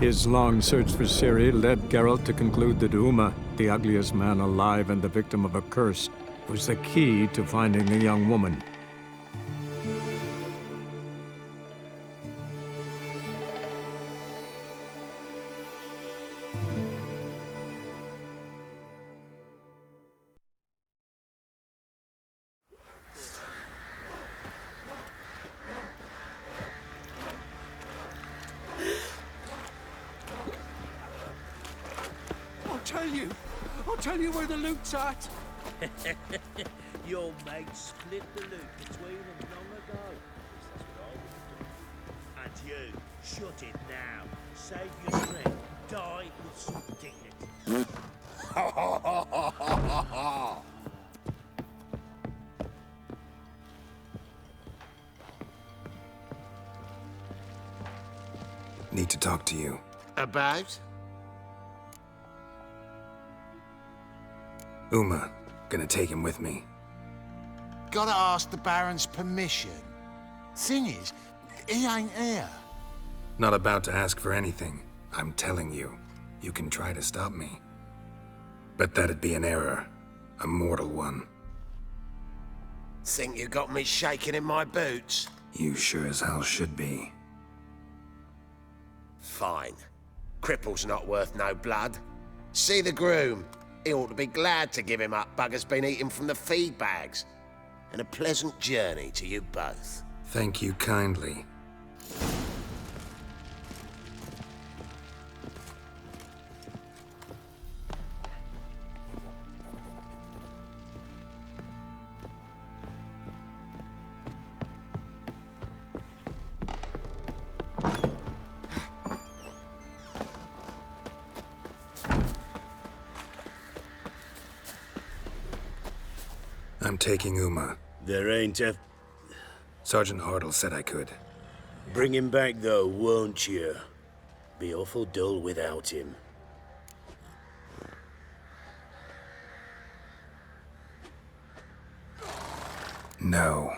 His long search for Ciri led Geralt to conclude that Uma, the ugliest man alive and the victim of a curse, was the key to finding the young woman. I'll tell you where the loot's at. Your mate split the loot between them long ago. That's what I would do. And you, shut it now. Save your strength. Die with some dignity. Need to talk to you. About? Uma. Gonna take him with me. Gotta ask the Baron's permission. Thing is, he ain't here. Not about to ask for anything. I'm telling you. You can try to stop me. But that'd be an error. A mortal one. Think you got me shaking in my boots? You sure as hell should be. Fine. Cripple's not worth no blood. See the groom. He ought to be glad to give him up. Bugger's been eating from the feed bags. And a pleasant journey to you both. Thank you kindly. I'm taking Uma. There ain't a... Sergeant Hartle said I could. Bring him back, though, won't you? Be awful dull without him. No.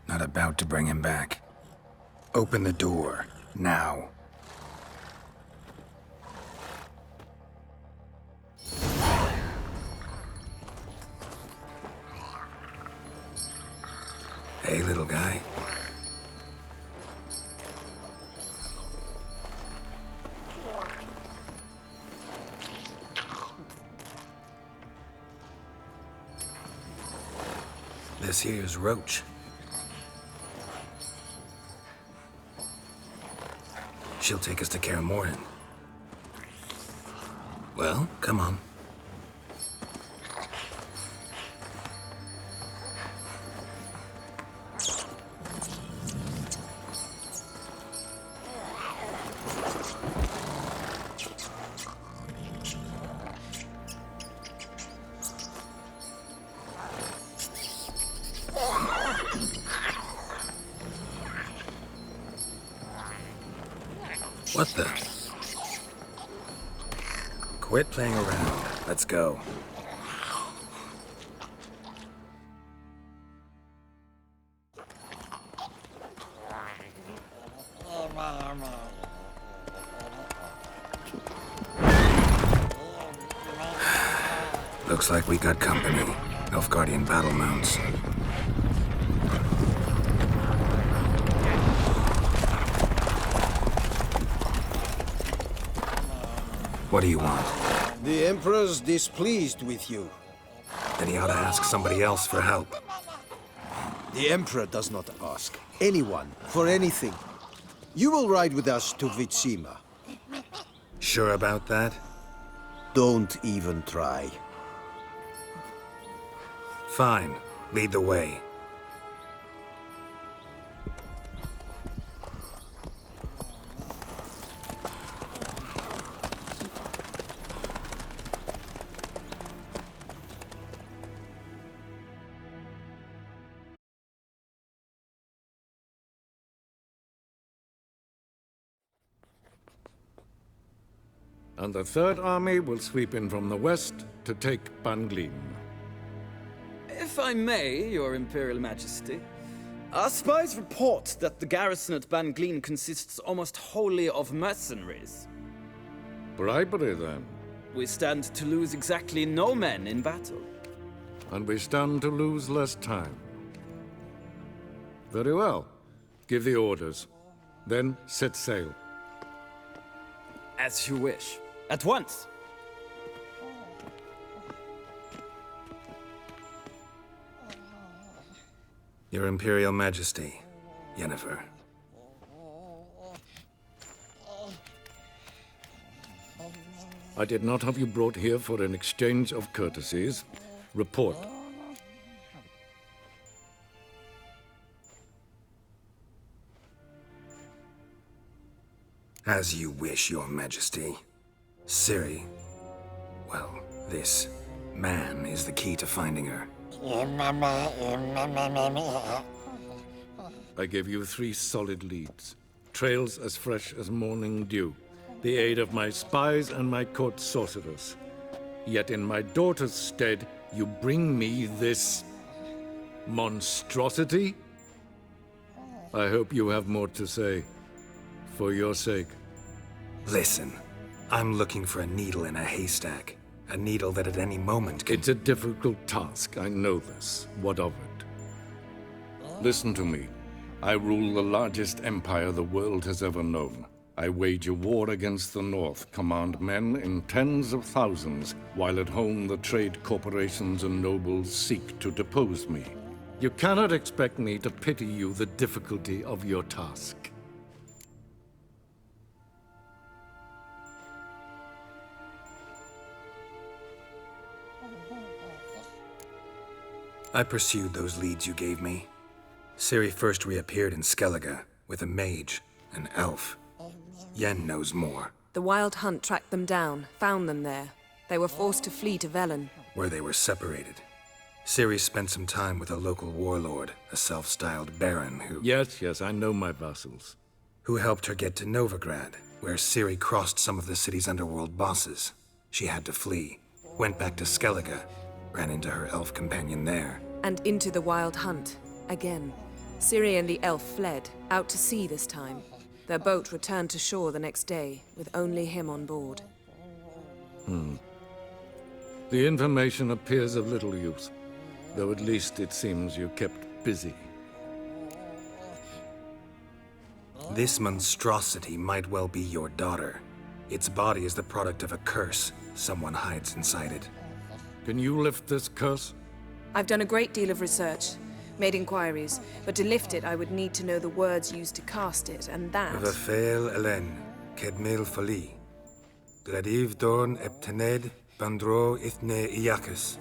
Not about to bring him back. Open the door. Now. Hey, little guy. This here's Roach. She'll take us to Kaer Morhen. Well, come on. What the? Quit playing around. Let's go. Looks like we got company. Nilfgaardian battle mounts. What do you want? The Emperor's displeased with you. Then he ought to ask somebody else for help. The Emperor does not ask anyone for anything. You will ride with us to Vitsima. Sure about that? Don't even try. Fine. Lead the way. And the Third Army will sweep in from the west to take Ban Gleam. If I may, Your Imperial Majesty, our spies report that the garrison at Ban Gleam consists almost wholly of mercenaries. Bribery, then. We stand to lose exactly no men in battle. And we stand to lose less time. Very well. Give the orders. Then set sail. As you wish. At once! Your Imperial Majesty, Yennefer. I did not have you brought here for an exchange of courtesies. Report. As you wish, Your Majesty. Ciri, well, this man is the key to finding her. I give you 3 solid leads. Trails as fresh as morning dew. The aid of my spies and my court sorcerers. Yet in my daughter's stead, you bring me this monstrosity? I hope you have more to say. For your sake. Listen, I'm looking for a needle in a haystack. A needle that at any moment can... It's a difficult task, I know this. What of it? Listen to me. I rule the largest empire the world has ever known. I wage a war against the North, command men in tens of thousands, while at home the trade corporations and nobles seek to depose me. You cannot expect me to pity you the difficulty of your task. I pursued those leads you gave me. Ciri first reappeared in Skellige with a mage, an elf. Yen knows more. The Wild Hunt tracked them down, found them there. They were forced to flee to Velen. Where they were separated. Ciri spent some time with a local warlord, a self-styled baron who... Yes, I know my vassals. Who helped her get to Novigrad, where Ciri crossed some of the city's underworld bosses. She had to flee, went back to Skellige, ran into her elf companion there. And into the Wild Hunt, again. Ciri and the elf fled, out to sea this time. Their boat returned to shore the next day, with only him on board. The information appears of little use, though at least it seems you kept busy. This monstrosity might well be your daughter. Its body is the product of a curse. Someone hides inside it. Can you lift this curse? I've done a great deal of research, made inquiries, but to lift it I would need to know the words used to cast it, and that... Vafel Elen, Kedmil Fali. Gladiv Dorn Eptened, Bandro Ithne Iacus.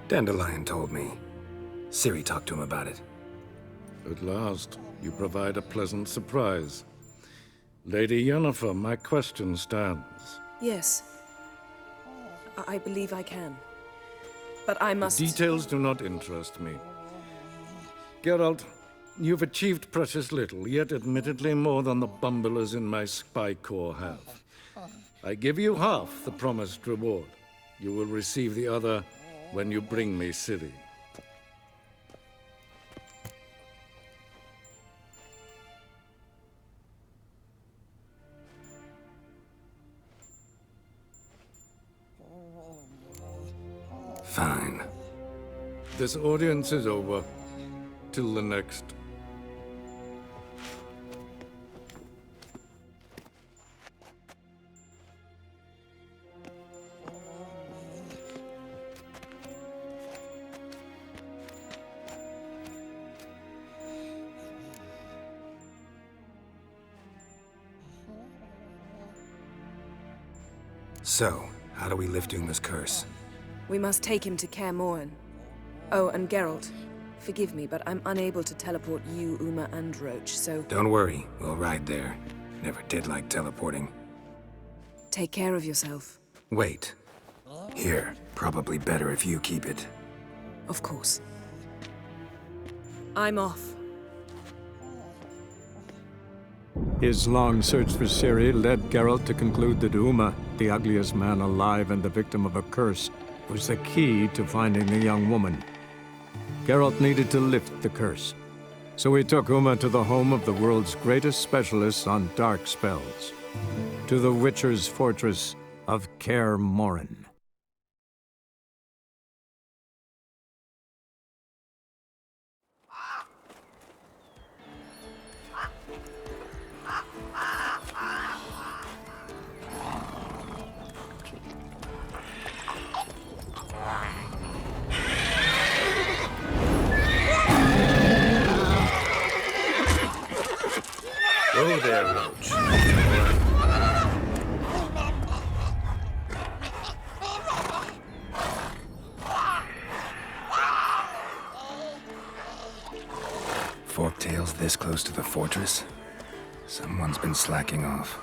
Dandelion told me. Ciri talked to him about it. At last, you provide a pleasant surprise. Lady Yennefer, my question stands. Yes. I believe I can. But I must... Details do not interest me. Geralt, you've achieved precious little, yet admittedly more than the bumblers in my spy corps have. I give you half the promised reward. You will receive the other when you bring me Ciri. Fine. This audience is over. Till the next. So, how do we lift Uma's curse? We must take him to Kaer Morhen. Oh, and Geralt, forgive me, but I'm unable to teleport you, Uma, and Roach, so... Don't worry, we'll ride there. Never did like teleporting. Take care of yourself. Wait. Here, probably better if you keep it. Of course. I'm off. His long search for Ciri led Geralt to conclude that Uma, the ugliest man alive and the victim of a curse, was the key to finding the young woman. Geralt needed to lift the curse, so he took Uma to the home of the world's greatest specialists on dark spells. to the Witcher's fortress of Kaer Morhen. Go there, Roach. Forktails this close to the fortress? Someone's been slacking off.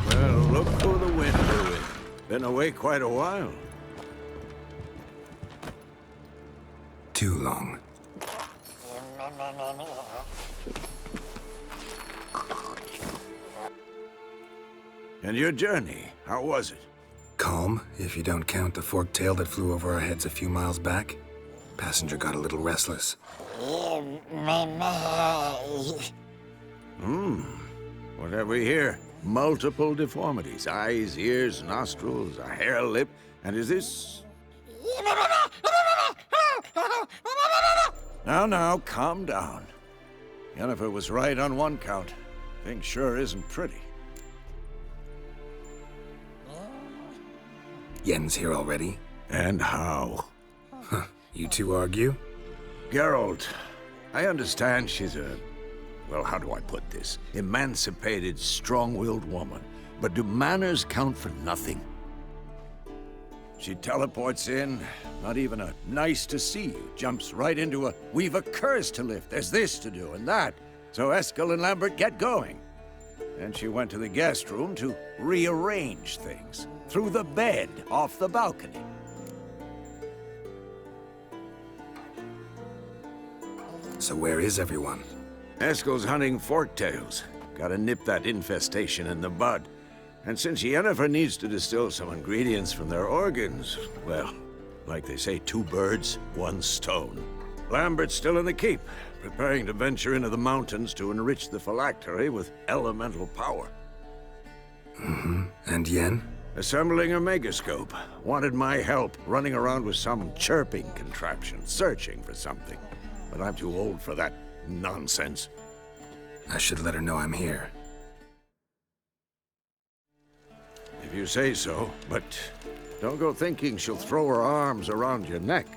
Well, look who the wind blew in. Been away quite a while. Too long. And your journey, how was it? Calm, if you don't count the forktail that flew over our heads a few miles back. Passenger got a little restless. What have we here? Multiple deformities. Eyes, ears, nostrils, a hair lip. And is this... Now, calm down. Yennefer was right on one count. Thing sure isn't pretty. Yen's here already? And how? You two argue? Geralt, I understand she's a... well, how do I put this? Emancipated, strong-willed woman. But do manners count for nothing? She teleports in, not even a nice to see you, jumps right into a we've a curse to lift, there's this to do and that. So Eskel and Lambert get going. And she went to the guest room to rearrange things. Through the bed, off the balcony. So where is everyone? Eskel's hunting forktails. Gotta nip that infestation in the bud. And since Yennefer needs to distill some ingredients from their organs, well, like they say, 2 birds, 1 stone. Lambert's still in the keep, preparing to venture into the mountains to enrich the phylactery with elemental power. And Yen? Assembling a megascope. Wanted my help running around with some chirping contraption, searching for something. But I'm too old for that nonsense. I should let her know I'm here. If you say so, but don't go thinking she'll throw her arms around your neck.